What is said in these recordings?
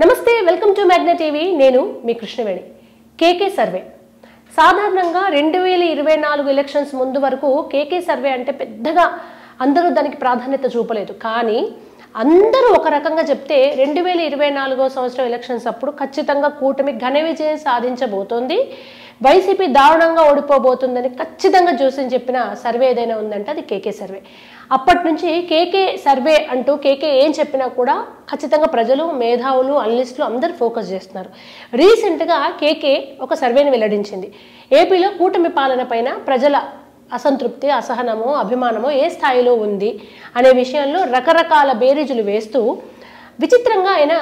నమస్తే welcome to Magna TV నేను మీ Krishnaveni KK survey సాధారణంగా 2024 ఎలక్షన్స్ ముందు వరకు కేకే సర్వే అంటే పెద్దగా అందరూ దానికి ప్రాధాన్యత చూపలేదు కానీ అందరూ ఒక రకంగా చెప్తే 2024 సంవత్సరం ఎలక్షన్స్ అప్పుడు ఖచ్చితంగా కూటమి ఘన విజయం సాధించబోతోంది వైసీపీ దారుణంగా ఓడిపోబోతుందని ఖచ్చితంగా జోసిన్ చెప్పిన సర్వే ఏదైనా ఉందంటే అది కేకే సర్వే అప్పటి నుంచి కేకే సర్వే అంటూ కేకే ఏం చెప్పినా కూడా ఖచ్చితంగా ప్రజలు మేధావులు అనలిస్టులు అందరూ ఫోకస్ చేస్తున్నారు రీసెంట్గా కేకే ఒక సర్వేని వెల్లడించింది ఏపీలో కూటమి పాలన పైన ప్రజల అసంతృప్తి అసహనము అభిమానము ఏ స్థాయిలో ఉంది అనే విషయంలో రకరకాల బేరీజులు వేస్తూ విచిత్రంగా ఆయన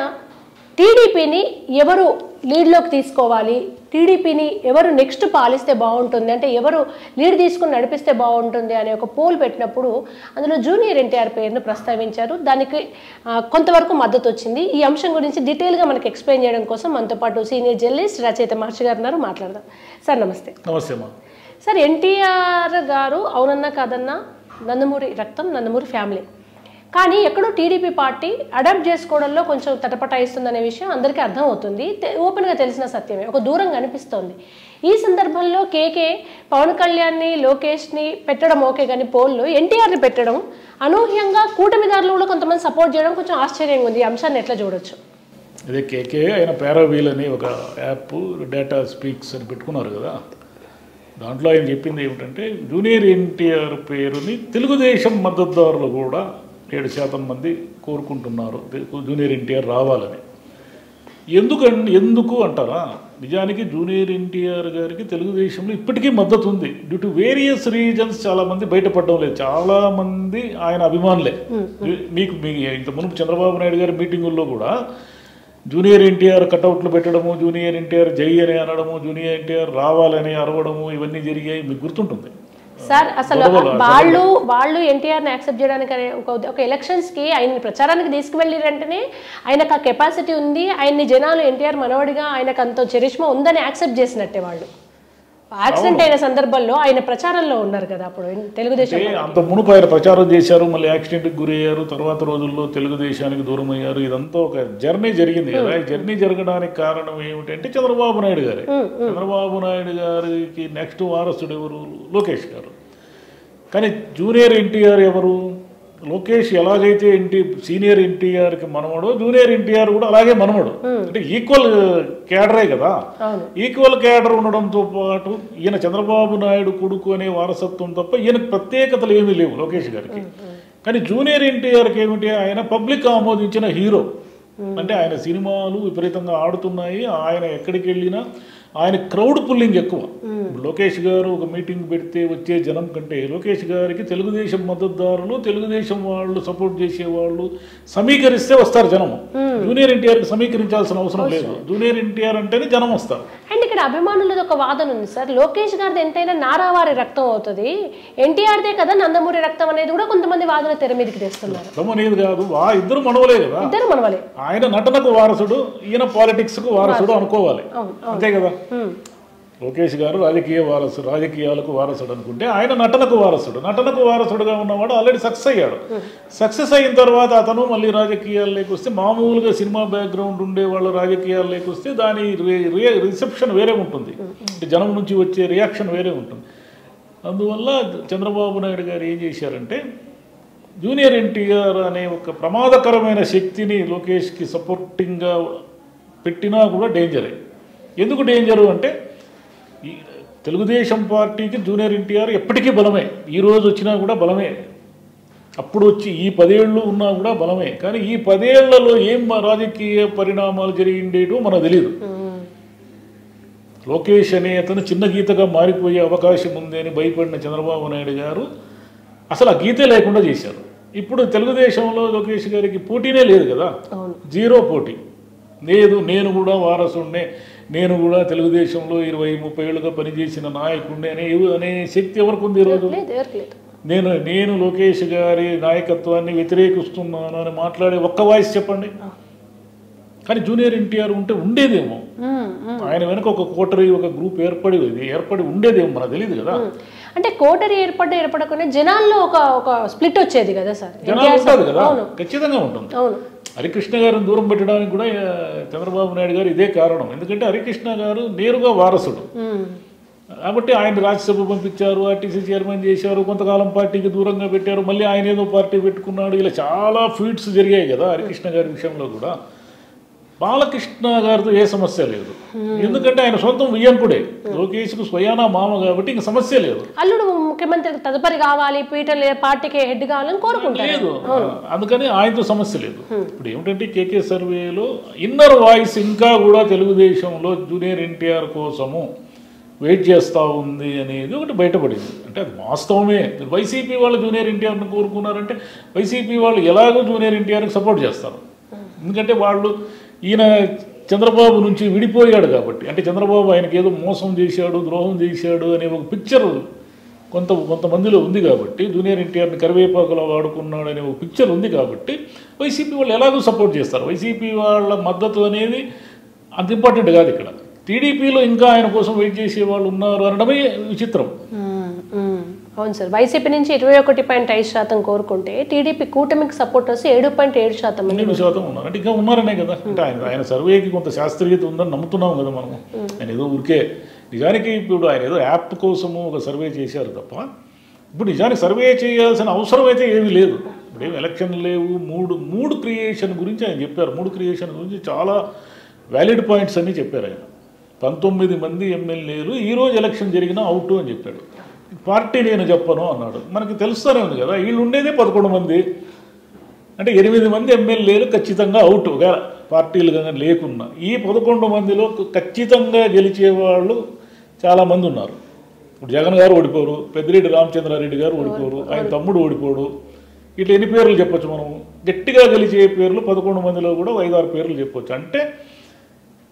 టీడీపీని ఎవరు లీడ్లోకి తీసుకోవాలి టీడీపీని ఎవరు నెక్స్ట్ పాలిస్తే బాగుంటుంది అంటే ఎవరు లీడ్ తీసుకుని నడిపిస్తే బాగుంటుంది అనే ఒక పోల్ పెట్టినప్పుడు అందులో జూనియర్ ఎన్టీఆర్ పేరును ప్రస్తావించారు దానికి కొంతవరకు మద్దతు వచ్చింది ఈ అంశం గురించి డీటెయిల్గా మనకి ఎక్స్ప్లెయిన్ చేయడం కోసం మనతో పాటు సీనియర్ జర్నలిస్ట్ రచయిత మహర్షి గారు ఉన్నారు మాట్లాడదాం సార్ నమస్తే నమస్తే సార్ ఎన్టీఆర్ గారు అవునన్నా కాదన్నా నందమూరి రక్తం నందమూరి ఫ్యామిలీ కానీ ఎక్కడో టీడీపీ పార్టీ అడాప్ట్ చేసుకోవడంలో కొంచెం తటపటాయిస్తుందనే విషయం అందరికీ అర్థమవుతుంది ఓపెన్గా తెలిసిన సత్యమే ఒక దూరం కనిపిస్తోంది ఈ సందర్భంలో కేకే పవన్ కళ్యాణ్ని లోకేష్ని పెట్టడం ఓకే కానీ పోల్లో ఎన్టీఆర్ని పెట్టడం అనూహ్యంగా కూటమిదారులు కూడా కొంతమంది సపోర్ట్ చేయడం కొంచెం ఆశ్చర్యంగా ఉంది ఈ అంశాన్ని ఎట్లా చూడొచ్చు అదే కేకే ఆయన పారావీల్ అని ఒక యాప్ డేటా స్పీక్స్ అని పెట్టుకున్నారు కదా దాంట్లో ఆయన చెప్పింది ఏమిటంటే జూనియర్ ఎన్టీఆర్ పేరుని తెలుగుదేశం మద్దతుదారులు కూడా 7% మంది కోరుకుంటున్నారు జూనియర్ ఎన్టీఆర్ రావాలని ఎందుకు అంటారా నిజానికి జూనియర్ ఎన్టీఆర్ గారికి తెలుగుదేశంలో ఇప్పటికీ మద్దతు ఉంది డ్యూ టు వేరియస్ రీజన్స్ చాలామంది బయటపడడం లేదు చాలామంది ఆయన అభిమానులే మీకు ఇంత మునుపు చంద్రబాబు నాయుడు గారి మీటింగుల్లో కూడా జూనియర్ ఎన్టీఆర్ కటౌట్లు పెట్టడము జూనియర్ ఎన్టీఆర్ జై అని అనడము జూనియర్ ఎన్టీఆర్ రావాలని అరవడము ఇవన్నీ జరిగాయి మీకు గుర్తుంటుంది సార్ అసలు వాళ్ళు ఎన్టీఆర్ని యాక్సెప్ట్ చేయడానికి ఒక ఎలక్షన్స్కి ఆయన ప్రచారానికి తీసుకువెళ్ళిరంటేనే ఆయనకు ఆ కెపాసిటీ ఉంది ఆయన్ని జనాలు ఎన్టీఆర్ మనవడిగా ఆయనకు అంత చరిష్మా ఉందని యాక్సెప్ట్ చేసినట్టే వాళ్ళు యాక్సిడెంట్ అయిన సందర్భంలో ఆయన ప్రచారంలో ఉన్నారు కదా అప్పుడు తెలుగుదేశం అంత మునుపు ఆయన ప్రచారం చేశారు మళ్ళీ యాక్సిడెంట్కి గురయ్యారు తర్వాత రోజుల్లో తెలుగుదేశానికి దూరం అయ్యారు ఇదంతా ఒక జర్నీ జరిగింది కదా ఈ జర్నీ జరగడానికి కారణం ఏమిటంటే చంద్రబాబు నాయుడు గారే చంద్రబాబు నాయుడు గారికి నెక్స్ట్ వారసుడు ఎవరు లోకేష్ గారు కానీ జూనియర్ ఎన్టీఆర్ ఎవరు లోకేష్ ఎలాగైతే సీనియర్ ఎన్టీఆర్కి మనవడు జూనియర్ ఎన్టీఆర్ కూడా అలాగే మనవడు అంటే ఈక్వల్ క్యాడరే కదా ఈక్వల్ క్యాడర్ ఉండడంతో పాటు ఈయన చంద్రబాబు నాయుడు కొడుకు అనే వారసత్వం తప్ప ఈయనకు ప్రత్యేకతలు ఏమీ లేవు లోకేష్ గారికి కానీ జూనియర్ ఎన్టీఆర్కి ఏమిటి ఆయన పబ్లిక్ ఆమోదించిన హీరో అంటే ఆయన సినిమాలు విపరీతంగా ఆడుతున్నాయి ఆయన ఎక్కడికి వెళ్ళినా ఆయన క్రౌడ్ పుల్లింగ్ ఎక్కువ లోకేష్ గారు ఒక మీటింగ్ పెడితే వచ్చే జనం కంటే లోకేష్ గారికి తెలుగుదేశం మద్దతుదారులు తెలుగుదేశం వాళ్ళు సపోర్ట్ చేసేవాళ్ళు సమీకరిస్తే వస్తారు జనం జూనియర్ ఎన్టీఆర్కి సమీకరించాల్సిన అవసరం లేదు జూనియర్ ఎన్టీఆర్ అంటేనే జనం వస్తారు అండ్ ఇక్కడ అభిమానులది ఒక వాదన ఉంది సార్ లోకేష్ గారిది ఎంతైనా నారావారి రక్తం అవుతుంది ఎన్టీఆర్దే కదా నందమూరి రక్తం అనేది కూడా కొంతమంది వాదన తెర మీదకి తెస్తున్నారు రక్తం అనేది కాదు ఇద్దరు మనవలే కదా ఇద్దరు మనవలే ఆయన నటనకు వారసుడు ఈయన పాలిటిక్స్ కు వారసుడు అనుకోవాలి అంతే కదా లోకేష్ గారు రాజకీయాలకు వారసుడు అనుకుంటే ఆయన నటనకు వారసుడుగా ఉన్నవాడు ఆల్రెడీ సక్సెస్ అయ్యాడు సక్సెస్ అయిన తర్వాత అతను మళ్ళీ రాజకీయాల్లోకి వస్తే మామూలుగా సినిమా బ్యాక్గ్రౌండ్ ఉండే వాళ్ళు రాజకీయాల్లోకి వస్తే దాని రిసెప్షన్ వేరే ఉంటుంది జనం నుంచి వచ్చే రియాక్షన్ వేరే ఉంటుంది అందువల్ల చంద్రబాబు నాయుడు గారు ఏం చేశారంటే జూనియర్ ఎన్టీఆర్ అనే ఒక ప్రమాదకరమైన శక్తిని లోకేష్కి సపోర్టింగ్గా పెట్టినా కూడా డేంజరే ఎందుకు డేంజరు అంటే తెలుగుదేశం పార్టీకి జూనియర్ ఎన్టీఆర్ ఎప్పటికీ బలమే ఈ రోజు వచ్చినా కూడా బలమే అప్పుడు వచ్చి ఈ 10 ఏళ్ళు ఉన్నా కూడా బలమే కానీ ఈ 10 ఏళ్లలో ఏం రాజకీయ పరిణామాలు జరిగిండేటో మనకు తెలియదు లోకేష్ అనే అతను చిన్న గీతగా మారిపోయే అవకాశం ఉంది అని భయపడిన చంద్రబాబు నాయుడు గారు అసలు ఆ గీతే లేకుండా చేశారు ఇప్పుడు తెలుగుదేశంలో లోకేష్ గారికి పోటీనే లేదు కదా జీరో పోటీ లేదు నేను కూడా వారసుడినే నేను కూడా తెలుగుదేశంలో 20-30 ఏళ్ళుగా పనిచేసిన నాయకుడిని అనే శక్తి ఎవరికి ఉంది ఈరోజు నేను లోకేష్ గారి నాయకత్వాన్ని వ్యతిరేకిస్తున్నాను అని మాట్లాడే ఒక్క వాయిస్ చెప్పండి కానీ జూనియర్ ఎన్టీఆర్ ఉంటే ఉండేదేమో ఆయన వెనక ఒక కోటరీ ఒక గ్రూప్ ఏర్పడి ఉండేదేమో మనకు తెలియదు కదా అంటే కోటరీ ఏర్పడకుండా జనాల్లో ఒక స్ప్లిట్ వచ్చేది కదా సార్ జనాలు ఉంటుంది కదా ఖచ్చితంగా ఉంటుంది హరికృష్ణ గారిని దూరం పెట్టడానికి కూడా చంద్రబాబు నాయుడు గారు ఇదే కారణం. ఎందుకంటే హరికృష్ణ గారు నేరుగా వారసుడు కాబట్టి ఆయన రాజ్యసభ పంపించారు, ఆర్టీసీ చైర్మన్ చేశారు, కొంతకాలం పార్టీకి దూరంగా పెట్టారు, మళ్ళీ ఆయన ఏదో పార్టీ పెట్టుకున్నాడు. ఇలా చాలా ఫీట్స్ జరిగాయి కదా హరికృష్ణ గారి విషయంలో కూడా. బాలకృష్ణ గారితో ఏ సమస్య లేదు, ఎందుకంటే ఆయన సొంతం వియ్యంకుడే, లోకేష్కు స్వయానా మామ కాబట్టి ఇంక సమస్య లేదు. అల్లుడు ముఖ్యమంత్రి తదుపరి కావాలి, పీటర్ పార్టీకి హెడ్ కావాలని కోరుకుంటారు లేదు, అందుకని ఆయనతో సమస్య లేదు. ఇప్పుడు ఏమిటంటే కేకే సర్వేలో ఇన్నర్ వాయిస్ ఇంకా కూడా తెలుగుదేశంలో జూనియర్ ఎన్టీఆర్ కోసము వెయిట్ చేస్తూ ఉంది అనేది ఒకటి బయటపడింది. అంటే అది వాస్తవమే. వైసీపీ వాళ్ళు జూనియర్ ఎన్టీఆర్ని కోరుకున్నారంటే వైసీపీ వాళ్ళు ఎలాగో జూనియర్ ఎన్టీఆర్కి సపోర్ట్ చేస్తారు. ఎందుకంటే వాళ్ళు ఈయన చంద్రబాబు నుంచి విడిపోయాడు కాబట్టి, అంటే చంద్రబాబు ఆయనకి ఏదో మోసం చేశాడు, ద్రోహం చేశాడు అనే ఒక పిక్చర్ కొంతమందిలో ఉంది కాబట్టి, జూనియర్ ఎన్టీఆర్ని కరివేపాకులో వాడుకున్నాడు అనే ఒక పిక్చర్ ఉంది కాబట్టి వైసీపీ వాళ్ళు ఎలాగో సపోర్ట్ చేస్తారు. వైసీపీ వాళ్ళ మద్దతు అనేది అంత ఇంపార్టెంట్ కాదు. ఇక్కడ టీడీపీలో ఇంకా ఆయన కోసం వెయిట్ చేసే వాళ్ళు ఉన్నారు అనడమే విచిత్రం. అవును సార్, వైసీపీ నుంచి 21.5% కోరుకుంటే టీడీపీ కూటమికి సపోర్టర్స్ 7.7% ఉన్నారు. అంటే ఇంకా ఉన్నారనే కదా. అంటే ఆయన సర్వేకి కొంత శాస్త్రీయత ఉందని నమ్ముతున్నాం కదా మనము. ఆయన ఏదో ఊరికే నిజానికి ఇప్పుడు ఆయన ఏదో యాప్ కోసము ఒక సర్వే చేశారు తప్ప ఇప్పుడు నిజానికి సర్వే చేయాల్సిన అవసరం అయితే ఏమీ లేదు. ఇప్పుడు ఏమి ఎలక్షన్ లేవు. మూడు క్రియేషన్ గురించి ఆయన చెప్పారు. 3 క్రియేషన్ గురించి చాలా వ్యాలిడ్ పాయింట్స్ అన్నీ చెప్పారు ఆయన. 19 మంది ఎమ్మెల్యేలు ఈరోజు ఎలక్షన్ జరిగినా అవుట్ అని చెప్పాడు. పార్టీ నేను చెప్పను అన్నాడు. మనకి తెలుస్తూనే ఉంది కదా, వీళ్ళు ఉండేదే 11 మంది, అంటే 8 మంది ఎమ్మెల్యేలు ఖచ్చితంగా అవుట్ పార్టీలు కానీ లేకున్నా. ఈ 11 మందిలో ఖచ్చితంగా గెలిచేవాళ్ళు చాలామంది ఉన్నారు. ఇప్పుడు జగన్ గారు ఓడిపోరు, పెద్దిరెడ్డి రామచంద్రారెడ్డి గారు ఓడిపోరు, ఆయన తమ్ముడు ఓడిపోడు. ఇట్లా ఎన్ని పేర్లు చెప్పొచ్చు మనం? గట్టిగా గెలిచే పేర్లు 11 మందిలో కూడా 5-6 పేర్లు చెప్పొచ్చు. అంటే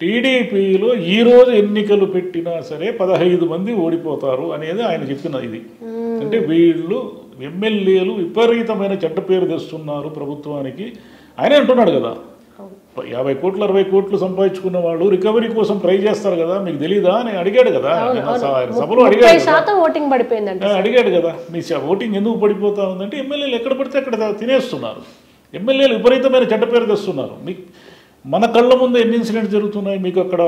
టీడీపీలో ఈరోజు ఎన్నికలు పెట్టినా సరే 15 మంది ఓడిపోతారు అనేది ఆయన చెప్పిన ఇది. అంటే వీళ్ళు ఎమ్మెల్యేలు విపరీతమైన చెడ్డ పేరు తెస్తున్నారు ప్రభుత్వానికి ఆయన అంటున్నాడు కదా. 50 కోట్లు 60 కోట్లు సంపాదించుకున్న వాళ్ళు రికవరీ కోసం ట్రై చేస్తారు కదా, మీకు తెలీదా అని అడిగాడు కదా సభలో. అడిగాడు కదా, మీ ఓటింగ్ ఎందుకు పడిపోతా ఉందంటే ఎమ్మెల్యేలు ఎక్కడ పడితే అక్కడ తినేస్తున్నారు, ఎమ్మెల్యేలు విపరీతమైన చెడ్డ పేరు తెస్తున్నారు. మన కళ్ళ ముందు ఎన్ని ఇన్సిడెంట్స్ జరుగుతున్నాయి. మీకు అక్కడ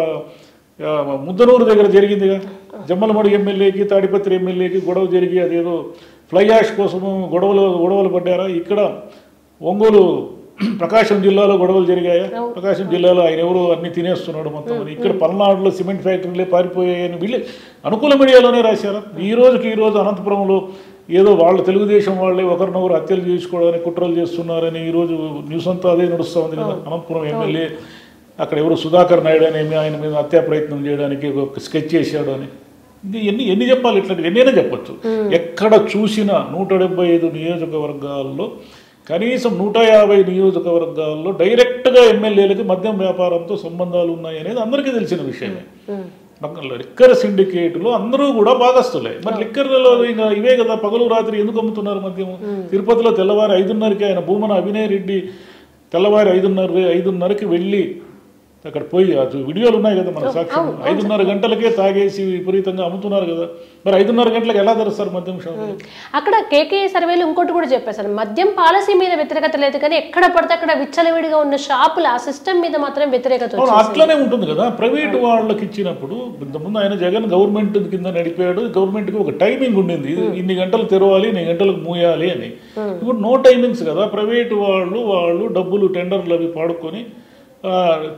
ముద్దనూరు దగ్గర జరిగిందిగా, జమ్మలమడుగు ఎమ్మెల్యేకి తాడిపత్రి ఎమ్మెల్యేకి గొడవ జరిగి అదేదో ఫ్లై యాష్ కోసము గొడవలు పడ్డారా. ఇక్కడ ఒంగోలు ప్రకాశం జిల్లాలో గొడవలు జరిగాయా? ప్రకాశం జిల్లాలో ఆయన ఎవరు అన్ని తినేస్తున్నాడు మొత్తం. ఇక్కడ పల్నాడులో సిమెంట్ ఫ్యాక్టరీలే పారిపోయాయని వీళ్ళు అనుకూల మీడియాలోనే రాశారా. ఈ రోజు అనంతపురంలో ఏదో వాళ్ళ తెలుగుదేశం వాళ్ళే ఒకరినొకరు హత్యలు చేసుకోవడానికి కుట్రలు చేస్తున్నారని ఈరోజు న్యూస్ అంతా అదే నడుస్తూ ఉంది కదా. అనంతపురం ఎమ్మెల్యే అక్కడ ఎవరు సుధాకర్ నాయుడు అనేమి ఆయన మీద హత్యా ప్రయత్నం చేయడానికి ఒక స్కెచ్ చేశాడు అని. ఇది ఎన్ని చెప్పాలి? ఇట్లాంటివి ఎన్నైనా చెప్పచ్చు. ఎక్కడ చూసినా 175 నియోజకవర్గాల్లో కనీసం 150 నియోజకవర్గాల్లో డైరెక్ట్గా ఎమ్మెల్యేలకి మద్యం వ్యాపారంతో సంబంధాలు ఉన్నాయి అనేది అందరికీ తెలిసిన విషయమే. లిక్కర్ సిండికేట్లో అందరూ కూడా భాగస్తులే. మరి లిక్కర్లలో ఇంకా ఇవే కదా, పగలు రాత్రి ఎందుకు అమ్ముతున్నారు మద్యము? తిరుపతిలో తెల్లవారి 5:30కి ఆయన భూమన అభినయ్ రెడ్డి తెల్లవారి 5:30కి వెళ్ళి అక్కడ పోయి వీడియోలు ఉన్నాయి కదా మన సాక్ష్యం, 5:30 గంటలకే తాగేసి విపరీతంగా అమ్ముతున్నారు కదా. మరి 5:30 గంటలకు ఎలా తెరుస్తారు మద్యం షాపులు? అక్కడ కేకే సర్వేలు ఇంకోటి కూడా చెప్పేశారు, మద్యం పాలసీ మీద వ్యతిరేకత లేదు కానీ ఎక్కడ పడితే అక్కడ విచ్చలవిడిగా ఉన్న షాపులు ఆ సిస్టమ్ మీద మాత్రం వ్యతిరేకత. అట్లనే ఉంటుంది కదా. ప్రైవేట్ వాళ్ళకి ఇచ్చినప్పుడు ఇంతకుముందు ఆయన జగన్ గవర్నమెంట్ కింద నడిపాడు. గవర్నమెంట్కి ఒక టైమింగ్ ఉండింది, ఇన్ని గంటలు తెరవాలి, ఇన్ని గంటలకు మూయాలి అని. ఇప్పుడు నో టైమింగ్స్ కదా. ప్రైవేట్ వాళ్ళు డబ్బులు టెండర్లు అవి పాడుకొని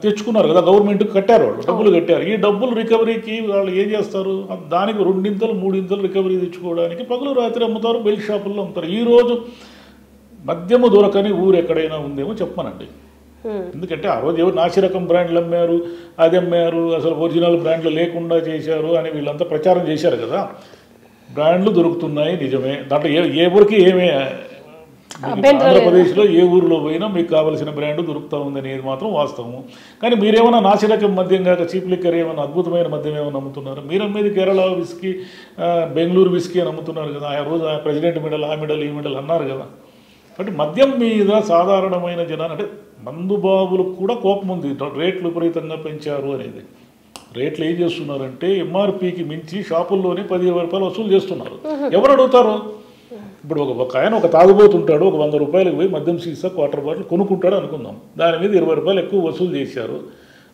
తెచ్చుకున్నారు కదా, గవర్నమెంట్కి కట్టారు, వాళ్ళు డబ్బులు కట్టారు. ఈ డబ్బులు రికవరీకి వాళ్ళు ఏం చేస్తారు, దానికి 2-3 రికవరీ తెచ్చుకోవడానికి పగలు రాత్రి అమ్ముతారు, బెల్ట్ షాపుల్లో అమ్ముతారు. ఈరోజు మద్యము దొరకని ఊరు ఎక్కడైనా ఉందేమో చెప్పమనండి. ఎందుకంటే ఆ రోజు ఎవరు నాసిరకం బ్రాండ్లు అమ్మారు, అది అమ్మారు, అసలు ఒరిజినల్ బ్రాండ్లు లేకుండా చేశారు అని వీళ్ళంతా ప్రచారం చేశారు కదా. బ్రాండ్లు దొరుకుతున్నాయి నిజమే, దాంట్లో ఏ ఊరికి ఏమే ఆంధ్రప్రదేశ్లో ఏ ఊరిలో పోయినా మీకు కావాల్సిన బ్రాండ్ దొరుకుతూ ఉందనేది మాత్రం వాస్తవము. కానీ మీరేమైనా నాసిరకం మద్యం కాక చీప్ లిక్కర్ ఏమైనా అద్భుతమైన మద్యం ఏమైనా అమ్ముతున్నారు? మీరు అమ్మేది కేరళ విస్కీ, బెంగళూరు విస్కీ అని అమ్ముతున్నారు కదా. ఆ రోజు ప్రెసిడెంట్ మెడల్, ఆ మెడల్, ఈ మెడల్ అన్నారు కదా. కాబట్టి మద్యం మీద సాధారణమైన జనాలు అంటే మందుబాబులకు కూడా కోపం ఉంది, రేట్లు విపరీతంగా పెంచారు అనేది. రేట్లు ఏం చేస్తున్నారంటే ఎంఆర్పీకి మించి షాపుల్లోనే 10,000 రూపాయలు వసూలు చేస్తున్నారు. ఎవరు అడుగుతారు? ఇప్పుడు ఒక ఆయన ఒక తాగుబోతుంటాడు, ఒక 100 రూపాయలకు పోయి మద్యం సీసా క్వార్టర్ బాటిల్ కొనుక్కుంటాడు అనుకుందాం. దాని మీద 20 రూపాయలు ఎక్కువ వసూలు చేశారు.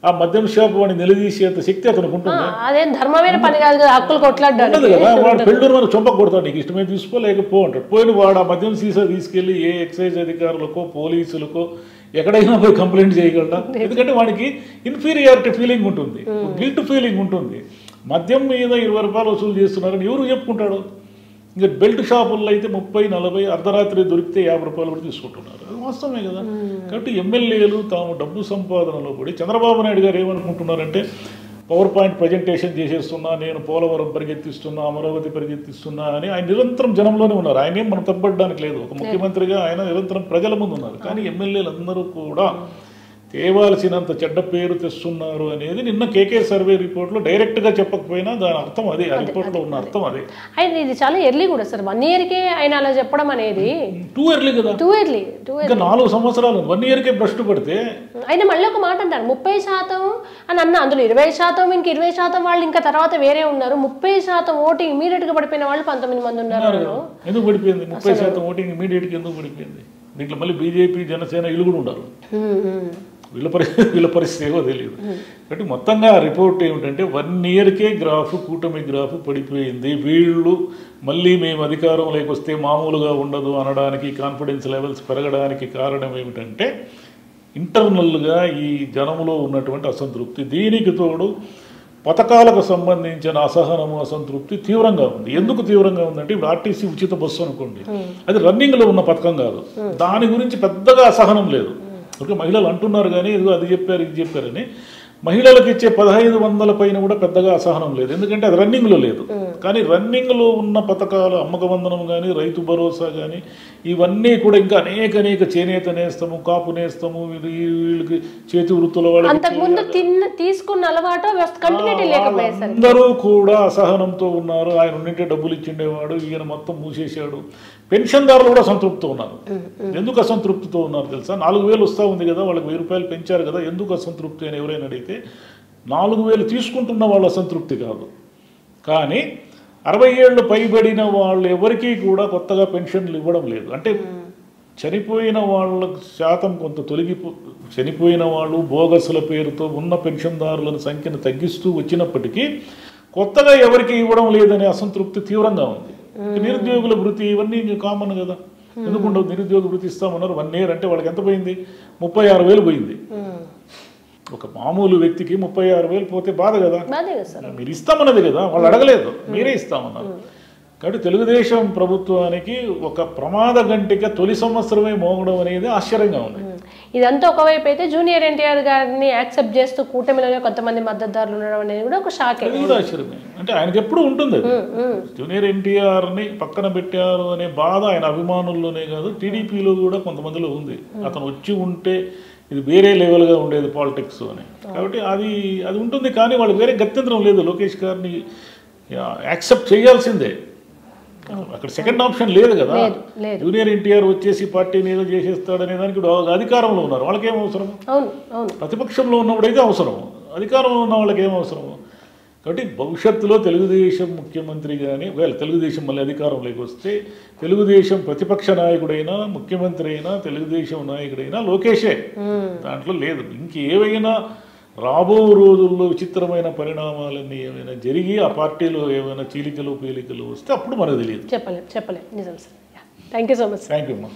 ఆ మద్యం షాప్ వాడిని నిలదీసేంత శక్తి అతనికి ఉంటుంది. అదేం ధర్మమైన పని కాదు కదా, హక్కులు కొట్లాడడానికి కదా. వాడు పెళ్ళూరు మన చొంపకు కొడతాడు, నీకు ఇష్టమే తీసుకో లేకపో అంటాడు. పోయిన వాడు ఆ మద్యం సీసా తీసుకెళ్లి ఏ ఎక్సైజ్ అధికారులకో పోలీసులకో ఎక్కడైనా పోయి కంప్లైంట్ చేయగలడా? ఎందుకంటే వాడికి ఇన్ఫీరియారిటీ ఫీలింగ్ ఉంటుంది, గిల్ట్ ఫీలింగ్ ఉంటుంది. మద్యం మీద 20 రూపాయలు వసూలు చేస్తున్నారని ఎవరు చెప్పుకుంటాడు? ఇంకా బెల్ట్ షాపుల్లో అయితే 30, 40 అర్ధరాత్రి దొరికితే 50 రూపాయలు కూడా తీసుకుంటున్నారు. అది వాస్తవమే కదా. కాబట్టి ఎమ్మెల్యేలు తాము డబ్బు సంపాదనలో పడి చంద్రబాబు నాయుడు గారు ఏమనుకుంటున్నారంటే పవర్ పాయింట్ ప్రజెంటేషన్ చేసేస్తున్నా, నేను పోలవరం పరిగెత్తిస్తున్నా, అమరావతి పరిగెత్తిస్తున్నా అని ఆయన నిరంతరం జనంలోనే ఉన్నారు. ఆయన ఏం మనం తప్పడానికి లేదు. ఒక ముఖ్యమంత్రిగా ఆయన నిరంతరం ప్రజల ముందు ఉన్నారు. కానీ ఎమ్మెల్యేలు అందరూ కూడా తేవాల్సినంత చెడ్డ పేరు తెస్తున్నారు అనేది నిన్న కేకే సర్వే రిపోర్ట్లో డైరెక్ట్గా చెప్పకపోయినా దాని అర్థం అదే, ఆ రిపోర్ట్లో ఉన్న అర్థం అదే. ఆయన ఇది చాలా ఎర్లీ కూడా సార్, 1 ఇయర్కే ఆయన అలా చెప్పడం అనేది టూ ఎర్లీ కదా. టూ ఎర్లీ ఇంకా 4 సంవత్సరాలు 1 ఇయర్కే భ్రష్టు పడితే. ఆయన మళ్ళీ ఒక మాట అంటారు 30% అని అన్న, అందులో 20% ఇంక 20% వాళ్ళు ఇంకా తర్వాత వేరే ఉన్నారు. 30% ఓటింగ్ ఇమీడియట్ గా పడిపోయిన వాళ్ళు 19 మంది ఉన్నారు. ఎందుకు పడిపోయింది 30% ఓటింగ్ ఇమీడియట్గా? ఎందుకు పడిపోయింది? దీంట్లో మళ్ళీ బీజేపీ జనసేన ఇల్లు కూడా ఉండాలి. వీళ్ళ పరిస్థితి ఏవో తెలియదు. కాబట్టి మొత్తంగా రిపోర్ట్ ఏమిటంటే 1 ఇయర్కే గ్రాఫ్, కూటమి గ్రాఫ్ పడిపోయింది. వీళ్ళు మళ్ళీ మేము అధికారంలోకి వస్తే మామూలుగా ఉండదు అనడానికి, కాన్ఫిడెన్స్ లెవెల్స్ పెరగడానికి కారణం ఏమిటంటే ఇంటర్నల్గా ఈ జనంలో ఉన్నటువంటి అసంతృప్తి. దీనికి తోడు పథకాలకు సంబంధించిన అసహనము, అసంతృప్తి తీవ్రంగా ఉంది. ఎందుకు తీవ్రంగా ఉందంటే ఇప్పుడు ఆర్టీసీ ఉచిత బస్సు అనుకోండి, అది రన్నింగ్లో ఉన్న పథకం కాదు. దాని గురించి పెద్దగా అసహనం లేదు. ఓకే, మహిళలు అంటున్నారు కానీ ఏదో అది చెప్పారు ఇది చెప్పారని. మహిళలకు ఇచ్చే 1500 పైన కూడా పెద్దగా అసహనం లేదు, ఎందుకంటే అది రన్నింగ్లో లేదు. కానీ రన్నింగ్లో ఉన్న పథకాలు అమ్మక వందనం కానీ, రైతు భరోసా కానీ, ఇవన్నీ కూడా ఇంకా అనేక చేనేత నేస్తము, కాపు నేస్తము, వీళ్ళకి చేతి వృత్తుల వాళ్ళకి తీసుకున్న అలవాటు అందరూ కూడా అసహనంతో ఉన్నారు. ఆయన ఉండింటే డబ్బులు ఇచ్చిండేవాడు, ఈయన మొత్తం మూసేశాడు. పెన్షన్దారులు కూడా అసంతృప్తితో ఉన్నారు. ఎందుకు అసంతృప్తితో ఉన్నారు తెలుసా? 4000 వస్తూ ఉంది కదా, వాళ్ళకి 1000 రూపాయలు పెంచారు కదా, ఎందుకు అసంతృప్తి అని ఎవరైనా అడిగితే 4000 తీసుకుంటున్న వాళ్ళు అసంతృప్తి కాదు. కానీ 60 ఏళ్ళు పైబడిన వాళ్ళు ఎవరికీ కూడా కొత్తగా పెన్షన్లు ఇవ్వడం లేదు. అంటే చనిపోయిన వాళ్ళ శాతం కొంత చనిపోయిన వాళ్ళు బోగసుల పేరుతో ఉన్న పెన్షన్దారుల సంఖ్యను తగ్గిస్తూ వచ్చినప్పటికీ కొత్తగా ఎవరికి ఇవ్వడం లేదనే అసంతృప్తి తీవ్రంగా ఉంది. నిరుద్యోగుల వృత్తి ఇవన్నీ కామన్ కదా, ఎందుకుండవు? నిరుద్యోగ వృత్తి ఇస్తామన్నారు. 1 ఇయర్ అంటే వాళ్ళకి ఎంత పోయింది? 36,000 పోయింది. ఒక మామూలు వ్యక్తికి 36,000 పోతే బాధ కదా. మీరు ఇస్తామన్నది కదా, వాళ్ళు అడగలేదు, మీరే ఇస్తామన్నారు. కాబట్టి తెలుగుదేశం ప్రభుత్వానికి ఒక ప్రమాద గంటిక తొలి సంవత్సరమే మోగడం అనేది ఆశ్చర్యంగా ఉంది. ఇదంతా ఒకవైపు అయితే జూనియర్ ఎన్టీఆర్ గారిని యాక్సెప్ట్ చేస్తూ కూటమిలోనే కొంతమంది మద్దతుదారులు ఉండడం అనేది కూడా ఒక షాక్. అది కూడా ఆశ్చర్యమే. అంటే ఆయనకి ఎప్పుడు ఉంటుంది జూనియర్ ఎన్టీఆర్ని పక్కన పెట్టారు అనే బాధ ఆయన అభిమానుల్లోనే కాదు, టీడీపీలో కూడా కొంతమందిలో ఉంది. అతను వచ్చి ఉంటే ఇది వేరే లెవెల్గా ఉండేది పాలిటిక్స్ అని. కాబట్టి అది ఉంటుంది. కానీ వాళ్ళకి వేరే గత్యంతరం లేదు. లోకేష్ గారిని యాక్సెప్ట్ చేయాల్సిందే, అక్కడ సెకండ్ ఆప్షన్ లేదు కదా. జూనియర్ ఎన్టీఆర్ వచ్చేసి పార్టీని ఏదో చేసేస్తాడనే దానికి అధికారంలో ఉన్నారు, వాళ్ళకేం అవసరం? ప్రతిపక్షంలో ఉన్నప్పుడైతే అవసరం, అధికారంలో ఉన్న వాళ్ళకి ఏం అవసరం? కాబట్టి భవిష్యత్తులో తెలుగుదేశం ముఖ్యమంత్రి కానీ, తెలుగుదేశం మళ్ళీ అధికారంలోకి వస్తే తెలుగుదేశం ప్రతిపక్ష నాయకుడైనా, ముఖ్యమంత్రి అయినా, తెలుగుదేశం నాయకుడైనా లోకేషే, దాంట్లో లేదు. ఇంకేవైనా రాబో రోజుల్లో విచిత్రమైన పరిణామాలన్నీ ఏమైనా జరిగి ఆ పార్టీలో ఏమైనా చీలికలు పీలికలు వస్తే అప్పుడు మనకు తెలియదు. చెప్పలేం నిజం sir. Thank you so much. Thank you అమ్మా.